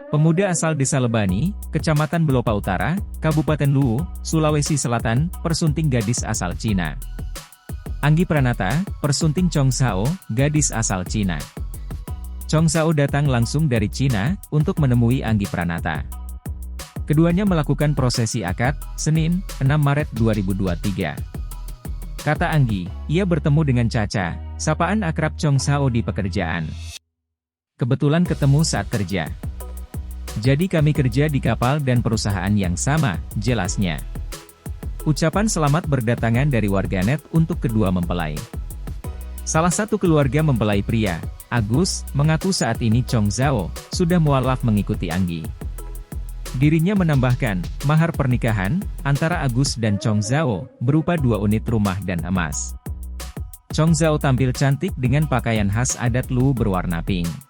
Pemuda asal Desa Lebani, Kecamatan Belopa Utara, Kabupaten Luwu, Sulawesi Selatan, persunting gadis asal Cina. Anggi Pranata, persunting Chong Zhao, gadis asal Cina. Chong Zhao datang langsung dari Cina, untuk menemui Anggi Pranata. Keduanya melakukan prosesi akad, Senin, 6 Maret 2023. Kata Anggi, ia bertemu dengan Caca, sapaan akrab Chong Zhao di pekerjaan. Kebetulan ketemu saat kerja. Jadi kami kerja di kapal dan perusahaan yang sama, jelasnya. Ucapan selamat berdatangan dari warganet untuk kedua mempelai. Salah satu keluarga mempelai pria, Agus, mengaku saat ini Chong Zhao sudah mualaf mengikuti Anggi. Dirinya menambahkan, mahar pernikahan antara Agus dan Chong Zhao berupa 2 unit rumah dan emas. Chong Zhao tampil cantik dengan pakaian khas adat Luwu berwarna pink.